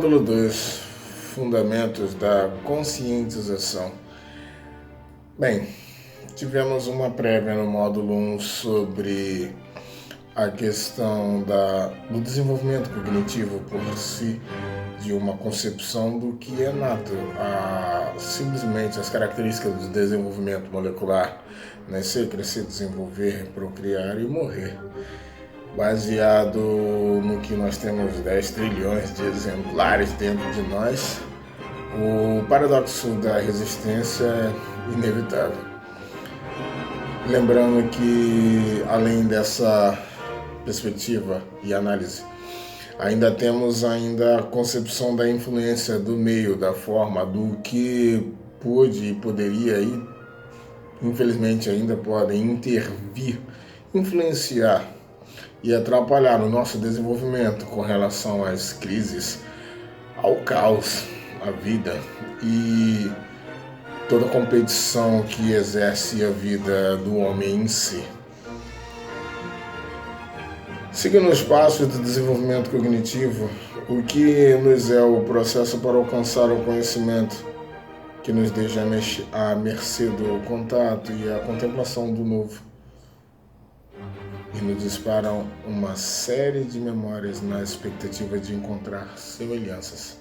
Módulo 2, Fundamentos da Conscientização. Bem, tivemos uma prévia no módulo 1 sobre a questão do desenvolvimento cognitivo por si, de uma concepção do que é nato, simplesmente as características do desenvolvimento molecular: nascer, crescer, desenvolver, procriar e morrer. Baseado no que nós temos 10 trilhões de exemplares dentro de nós, o paradoxo da resistência é inevitável. Lembrando que, além dessa perspectiva e análise, ainda temos a concepção da influência do meio, da forma, do que pôde e poderia e, infelizmente, ainda podem intervir, influenciar e atrapalhar o nosso desenvolvimento com relação às crises, ao caos, à vida e toda a competição que exerce a vida do homem em si. Seguindo os passos do desenvolvimento cognitivo, o que nos é o processo para alcançar o conhecimento que nos deixa à mercê do contato e a contemplação do novo, e nos disparam uma série de memórias na expectativa de encontrar semelhanças.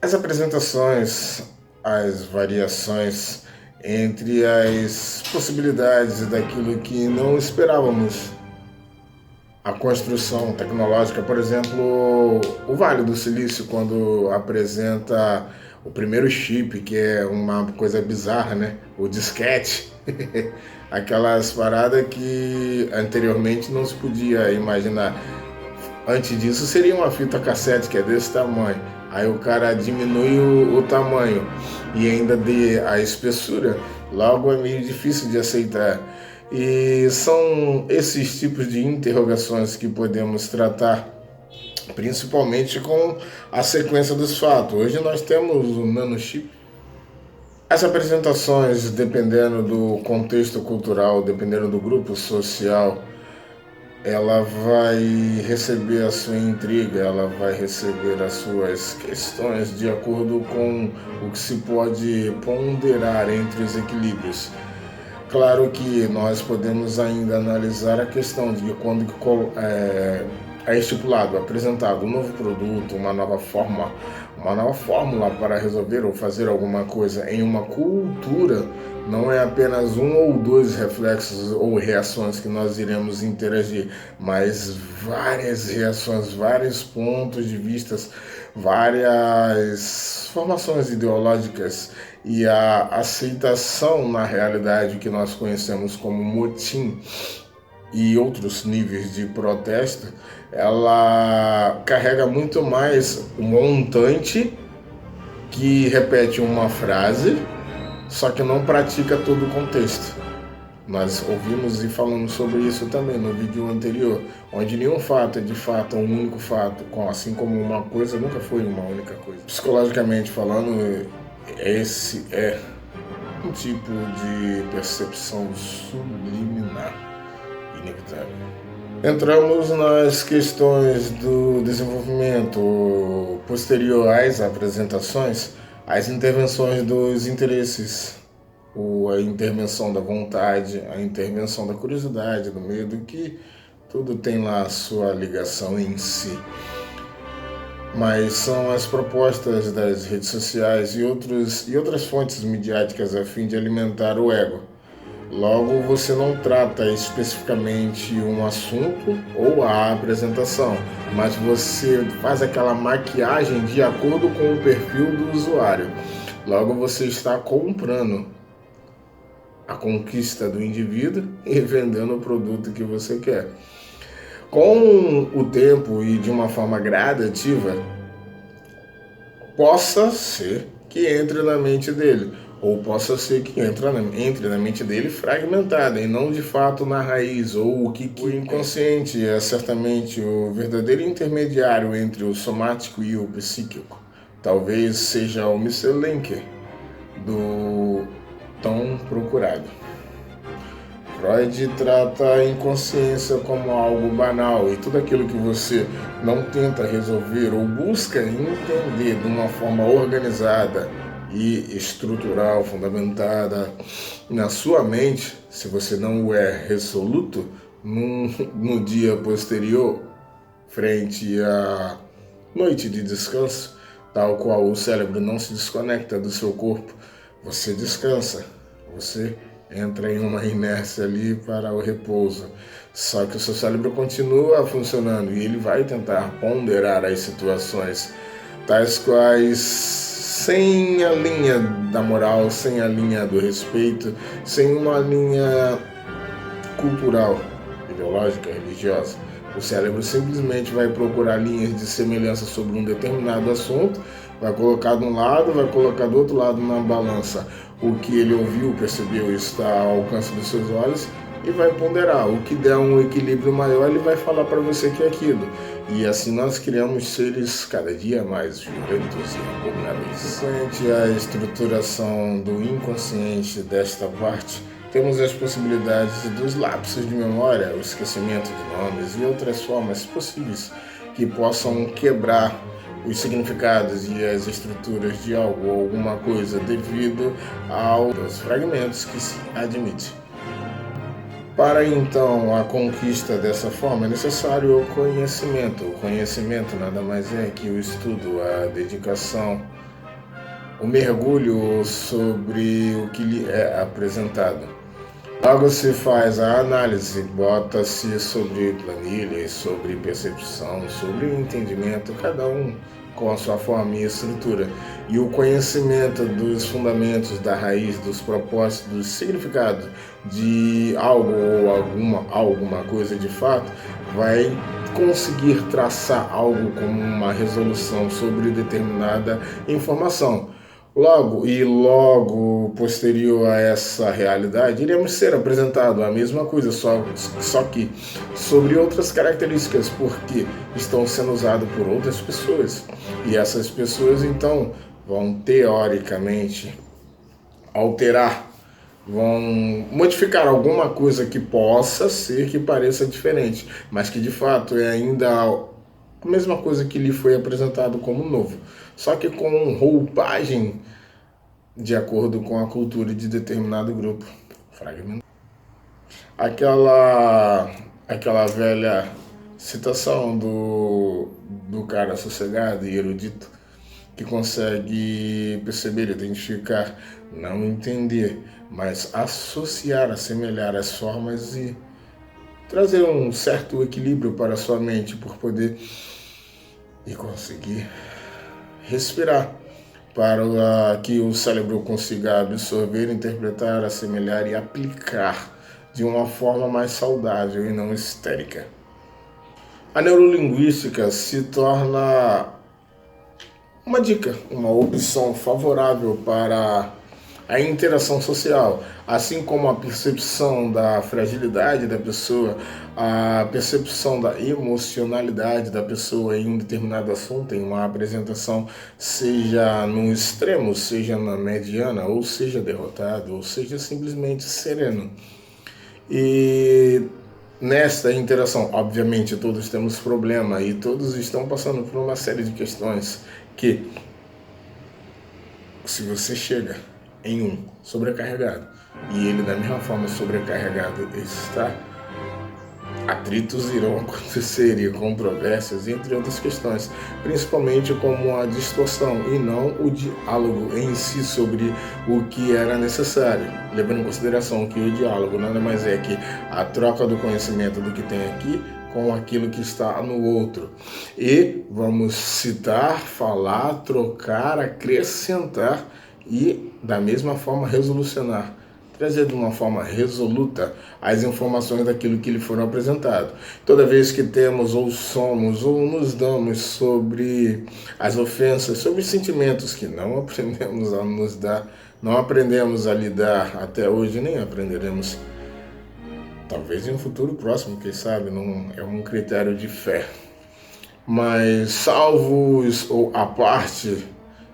As apresentações, as variações entre as possibilidades daquilo que não esperávamos. A construção tecnológica, por exemplo, o Vale do Silício, quando apresenta o primeiro chip, que é uma coisa bizarra, né? O disquete. Aquelas paradas que anteriormente não se podia imaginar. Antes disso seria uma fita cassete, que é desse tamanho. Aí o cara diminui o tamanho e ainda dê a espessura, logo é meio difícil de aceitar. E são esses tipos de interrogações que podemos tratar, principalmente com a sequência dos fatos. Hoje nós temos o nanochip. As apresentações, dependendo do contexto cultural, dependendo do grupo social, ela vai receber a sua intriga, ela vai receber as suas questões de acordo com o que se pode ponderar entre os equilíbrios. Claro que nós podemos ainda analisar a questão de quando é estipulado, apresentado um novo produto, uma nova fórmula para resolver ou fazer alguma coisa em uma cultura, não é apenas um ou dois reflexos ou reações que nós iremos interagir, mas várias reações, vários pontos de vista, várias formações ideológicas e a aceitação na realidade que nós conhecemos como motim e outros níveis de protesto, ela carrega muito mais um montante que repete uma frase, só que não pratica todo o contexto. Nós ouvimos e falamos sobre isso também no vídeo anterior, onde nenhum fato é de fato um único fato, assim como uma coisa nunca foi uma única coisa. Psicologicamente falando, esse é um tipo de percepção subliminar inevitável. Entramos nas questões do desenvolvimento posterior às apresentações, as intervenções dos interesses, a intervenção da vontade, a intervenção da curiosidade, do medo, que tudo tem lá a sua ligação em si. Mas são as propostas das redes sociais e outras fontes midiáticas a fim de alimentar o ego. Logo, você não trata especificamente um assunto ou a apresentação, mas você faz aquela maquiagem de acordo com o perfil do usuário. Logo, você está comprando a conquista do indivíduo e vendendo o produto que você quer. Com o tempo e de uma forma gradativa, possa ser que entre na mente dele, ou possa ser que entre na mente dele fragmentada e não de fato na raiz, ou o que o inconsciente é certamente o verdadeiro intermediário entre o somático e o psíquico. Talvez seja o Mr. Linker do tão procurado. Freud trata a inconsciência como algo banal e tudo aquilo que você não tenta resolver ou busca entender de uma forma organizada e estrutural, fundamentada na sua mente, se você não o é resoluto, no dia posterior, frente à noite de descanso, tal qual o cérebro não se desconecta do seu corpo, você descansa, você entra em uma inércia ali para o repouso. Só que o seu cérebro continua funcionando e ele vai tentar ponderar as situações, tais quais sem a linha da moral, sem a linha do respeito, sem uma linha cultural, ideológica, religiosa. O cérebro simplesmente vai procurar linhas de semelhança sobre um determinado assunto, vai colocar de um lado, vai colocar do outro lado na balança o que ele ouviu, percebeu, está ao alcance dos seus olhos e vai ponderar. O que der um equilíbrio maior, ele vai falar para você que é aquilo. E assim nós criamos seres cada dia mais violentos e abomináveis. Frente à estruturação do inconsciente desta parte, temos as possibilidades dos lapsos de memória, o esquecimento de nomes e outras formas possíveis que possam quebrar os significados e as estruturas de algo ou alguma coisa devido aos fragmentos que se admite. Para então a conquista dessa forma é necessário o conhecimento. O conhecimento nada mais é que o estudo, a dedicação, o mergulho sobre o que lhe é apresentado. Logo se faz a análise, bota-se sobre planilhas, sobre percepção, sobre entendimento, cada um com a sua forma e estrutura. E o conhecimento dos fundamentos, da raiz, dos propósitos, dos significados de algo ou alguma coisa de fato, vai conseguir traçar algo como uma resolução sobre determinada informação. Logo posterior a essa realidade, iremos ser apresentados a mesma coisa, só que sobre outras características, porque estão sendo usados por outras pessoas. E essas pessoas, então, vão teoricamente alterar, vão modificar alguma coisa que possa ser que pareça diferente, mas que de fato é ainda a mesma coisa que lhe foi apresentado como novo, só que com roupagem de acordo com a cultura de determinado grupo. Fragmento. Aquela velha citação do cara sossegado e erudito que consegue perceber, identificar, não entender, mas associar, assemelhar as formas e trazer um certo equilíbrio para a sua mente por poder e conseguir respirar para que o cérebro consiga absorver, interpretar, assemelhar e aplicar de uma forma mais saudável e não histérica. A neurolinguística se torna uma dica, uma opção favorável para a interação social, assim como a percepção da fragilidade da pessoa, a percepção da emocionalidade da pessoa em um determinado assunto, em uma apresentação, seja no extremo, seja na mediana, ou seja derrotado, ou seja simplesmente sereno. E nesta interação, obviamente, todos temos problema e todos estão passando por uma série de questões que, se você chega em um sobrecarregado e ele da mesma forma sobrecarregado está, atritos irão acontecer e controvérsias, entre outras questões, principalmente como a distorção e não o diálogo em si sobre o que era necessário, levando em consideração que o diálogo nada mais é que a troca do conhecimento do que tem aqui com aquilo que está no outro. E vamos citar, falar, trocar, acrescentar e da mesma forma resolucionar, trazer de uma forma resoluta as informações daquilo que lhe foram apresentadas. Toda vez que temos ou somos ou nos damos sobre as ofensas, sobre os sentimentos que não aprendemos a nos dar, não aprendemos a lidar até hoje, nem aprenderemos talvez em um futuro próximo, quem sabe, não é um critério de fé. Mas salvos ou a parte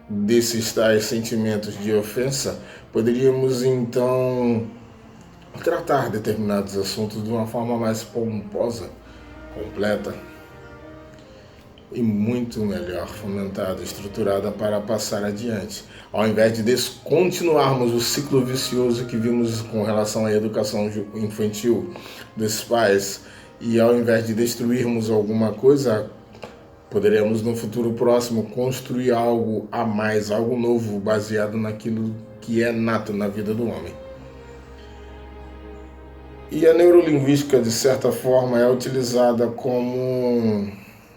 desses tais sentimentos de ofensa, poderíamos então tratar determinados assuntos de uma forma mais pomposa, completa e muito melhor fomentada, estruturada para passar adiante, ao invés de descontinuarmos o ciclo vicioso que vimos com relação à educação infantil dos pais, e ao invés de destruirmos alguma coisa, poderemos no futuro próximo construir algo a mais, algo novo, baseado naquilo que é nato na vida do homem. E a neurolinguística, de certa forma, é utilizada como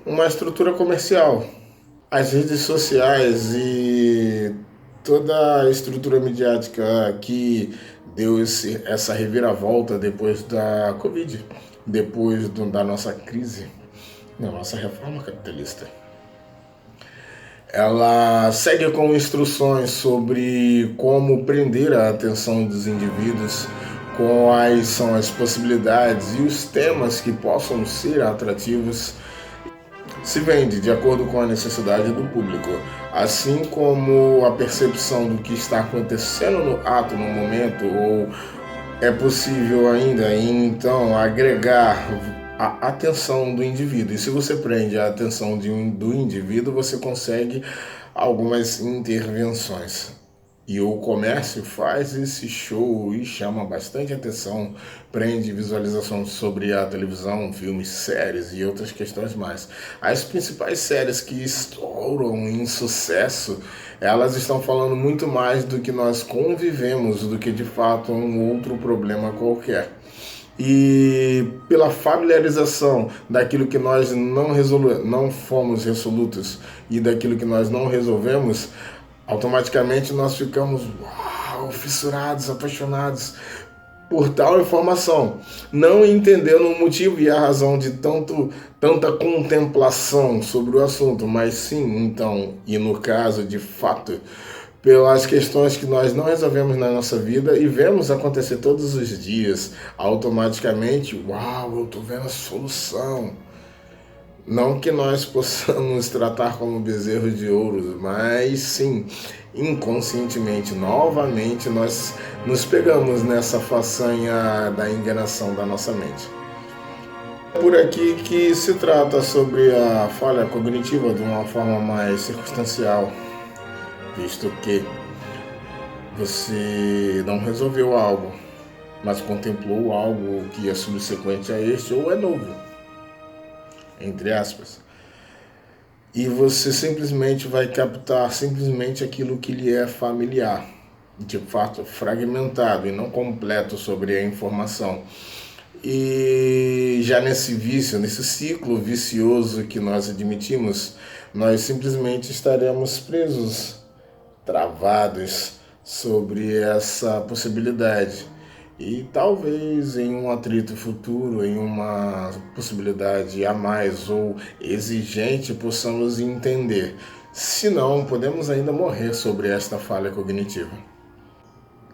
uma estrutura comercial. As redes sociais e toda a estrutura midiática que deu essa reviravolta depois da Covid, depois da nossa crise, da nossa reforma capitalista. Ela segue com instruções sobre como prender a atenção dos indivíduos, quais são as possibilidades e os temas que possam ser atrativos. Se vende de acordo com a necessidade do público, assim como a percepção do que está acontecendo no ato, no momento, ou é possível ainda então agregar a atenção do indivíduo. E se você prende a atenção do indivíduo, você consegue algumas intervenções. E o comércio faz esse show e chama bastante atenção, prende visualização sobre a televisão, filmes, séries e outras questões mais. As principais séries que estouram em sucesso, elas estão falando muito mais do que nós convivemos, do que de fato um outro problema qualquer. E pela familiarização daquilo que nós não fomos resolutos e daquilo que nós não resolvemos, automaticamente nós ficamos fissurados, apaixonados por tal informação, não entendendo o motivo e a razão de tanta contemplação sobre o assunto, mas sim, então, e no caso de fato, pelas questões que nós não resolvemos na nossa vida e vemos acontecer todos os dias, automaticamente, eu estou vendo a solução. Não que nós possamos tratar como bezerros de ouro, mas sim, inconscientemente, novamente, nós nos pegamos nessa façanha da enganação da nossa mente. É por aqui que se trata sobre a falha cognitiva de uma forma mais circunstancial, visto que você não resolveu algo, mas contemplou algo que é subsequente a este ou é novo, entre aspas, e você simplesmente vai captar simplesmente aquilo que lhe é familiar, de fato fragmentado e não completo sobre a informação. E já nesse vício, nesse ciclo vicioso que nós admitimos, nós simplesmente estaremos presos, travados sobre essa possibilidade. E talvez em um atrito futuro, em uma possibilidade a mais ou exigente, possamos entender. Se não, podemos ainda morrer sobre esta falha cognitiva.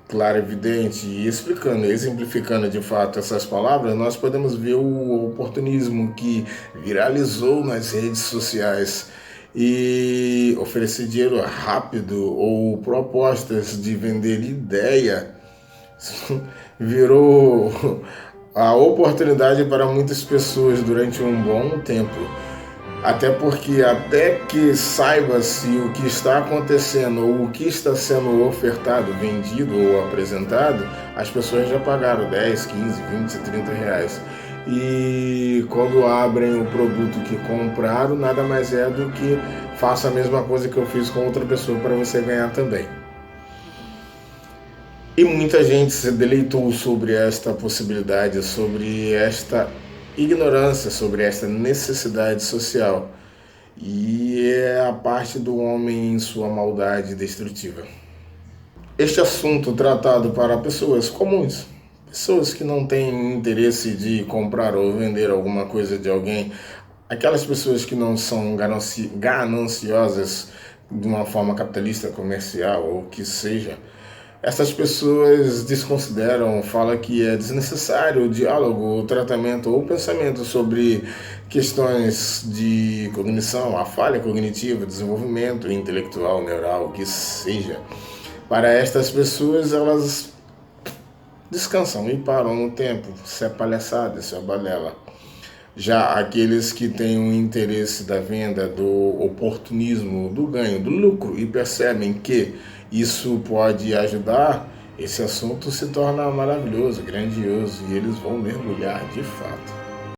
Claro, evidente, e explicando, exemplificando de fato essas palavras, nós podemos ver o oportunismo que viralizou nas redes sociais e oferecer dinheiro rápido ou propostas de vender ideia virou a oportunidade para muitas pessoas durante um bom tempo. Até porque, até que saiba-se o que está acontecendo ou o que está sendo ofertado, vendido ou apresentado, as pessoas já pagaram 10, 15, 20, 30 reais. E quando abrem o produto que compraram, nada mais é do que faça a mesma coisa que eu fiz com outra pessoa para você ganhar também. E muita gente se deleitou sobre esta possibilidade, sobre esta ignorância, sobre esta necessidade social. E é a parte do homem em sua maldade destrutiva. Este assunto tratado para pessoas comuns, pessoas que não têm interesse de comprar ou vender alguma coisa de alguém, aquelas pessoas que não são gananciosas de uma forma capitalista, comercial ou que seja. Essas pessoas desconsideram, falam que é desnecessário o diálogo, o tratamento ou o pensamento sobre questões de cognição, a falha cognitiva, desenvolvimento intelectual, neural, o que seja. Para estas pessoas, elas descansam e param no tempo. Isso é palhaçada, isso é balela. Já aqueles que têm o interesse da venda, do oportunismo, do ganho, do lucro e percebem que isso pode ajudar, esse assunto se torna maravilhoso, grandioso e eles vão mergulhar de fato.